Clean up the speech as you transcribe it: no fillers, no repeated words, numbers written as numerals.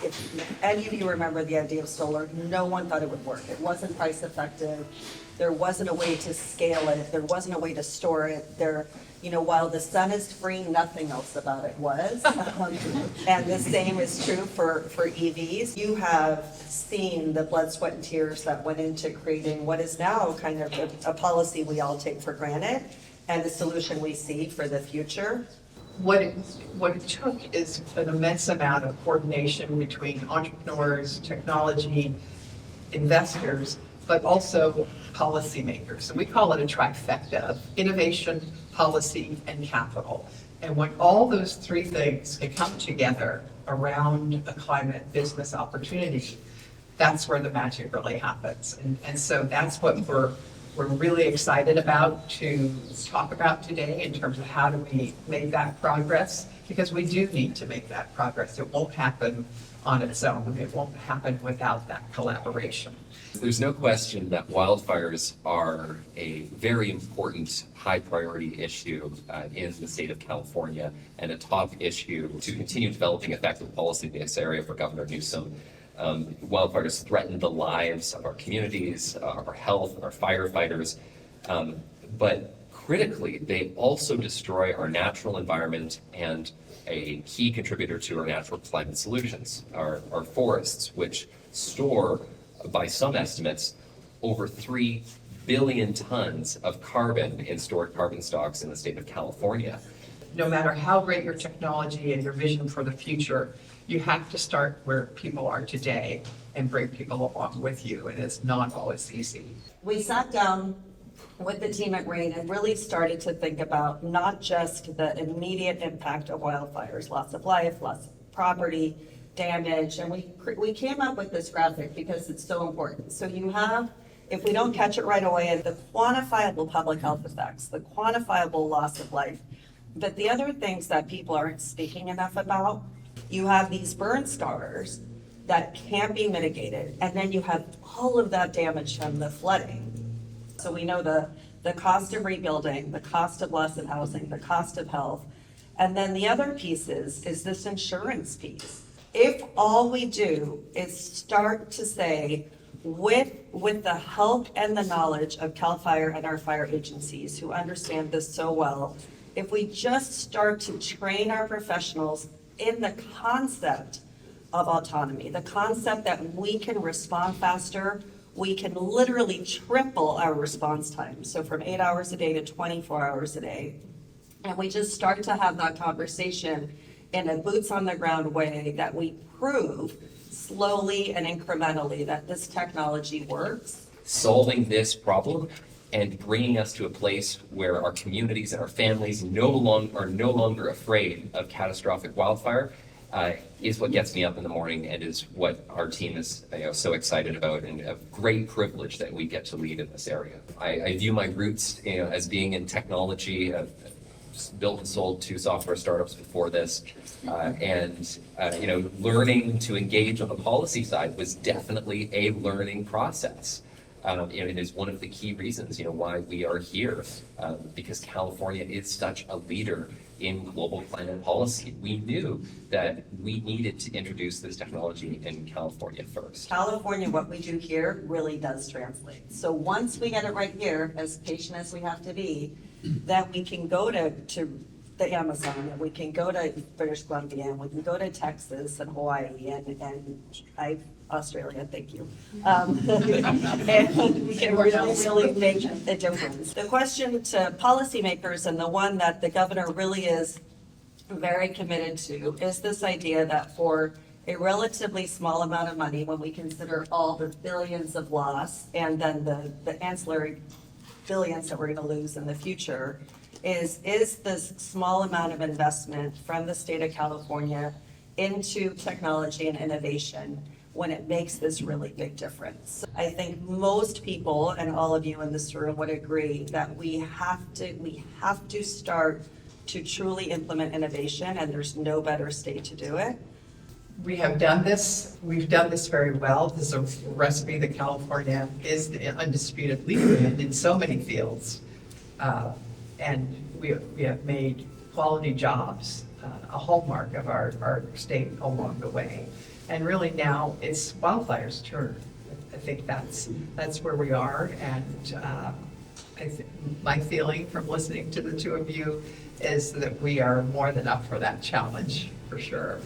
If any of you remember the idea of solar, no one thought it would work. It wasn't price effective. There wasn't a way to scale it. There wasn't a way to store it. While the sun is free, nothing else about it was. And the same is true for EVs. You have seen the blood, sweat, and tears that went into creating what is now kind of a policy we all take for granted and the solution we see for the future. What it took is an immense amount of coordination between entrepreneurs, technology, investors, but also policymakers. So we call it a trifecta of innovation, policy, and capital. And when all those three things can come together around a climate business opportunity, that's where the magic really happens. And so that's what we're really excited about to talk about today in terms of how do we make that progress, because we do need to make that progress. It won't happen on its own. It won't happen without that collaboration. There's no question that wildfires are a very important high priority issue in the state of California, and a top issue to continue developing effective policy in this area for Governor Newsom. Wildfires threaten the lives of our communities, our health, our firefighters, but critically, they also destroy our natural environment and a key contributor to our natural climate solutions, our forests, which store, by some estimates, over 3 billion tons of carbon in stored carbon stocks in the state of California. No matter how great your technology and your vision for the future, you have to start where people are today and bring people along with you, and it's not always easy. We sat down with the team at RAIN and really started to think about not just the immediate impact of wildfires, loss of life, loss of property, damage, and we came up with this graphic because it's so important. So you have, if we don't catch it right away, the quantifiable public health effects, the quantifiable loss of life, but the other things that people aren't speaking enough about, you have these burn scars that can't be mitigated, and then you have all of that damage from the flooding. So we know the cost of rebuilding, the cost of loss of housing, the cost of health, and then the other piece is this insurance piece. If all we do is start to say, with the help and the knowledge of CAL FIRE and our fire agencies who understand this so well, if we just start to train our professionals in the concept of autonomy, the concept that we can respond faster, we can literally triple our response time. So from 8 hours a day to 24 hours a day. And we just start to have that conversation in a boots on the ground way that we prove slowly and incrementally that this technology works. Solving this problem and bringing us to a place where our communities and our families are no longer afraid of catastrophic wildfire is what gets me up in the morning, and is what our team is so excited about, and a great privilege that we get to lead in this area. I view my roots as being in technology. I've built and sold 2 software startups before this, and learning to engage on the policy side was definitely a learning process. It is one of the key reasons, why we are here, because California is such a leader in global climate policy. We knew that we needed to introduce this technology in California first. California, what we do here really does translate. So once we get it right here, as patient as we have to be, that we can go to the Amazon, and we can go to British Columbia, and we can go to Texas and Hawaii and Australia, thank you. And we can really make a difference. The question to policymakers, and the one that the governor really is very committed to, is this idea that for a relatively small amount of money, when we consider all the billions of loss and then the ancillary billions that we're going to lose in the future, is this small amount of investment from the state of California into technology and innovation when it makes this really big difference. I think most people, and all of you in this room, would agree that we have to start to truly implement innovation, and there's no better state to do it. We have done this. We've done this very well. This is a recipe that California is the undisputed leader in so many fields. And we have made quality jobs, a hallmark of our state along the way. And really now it's wildfire's turn. I think that's where we are. And my feeling from listening to the two of you is that we are more than up for that challenge, for sure.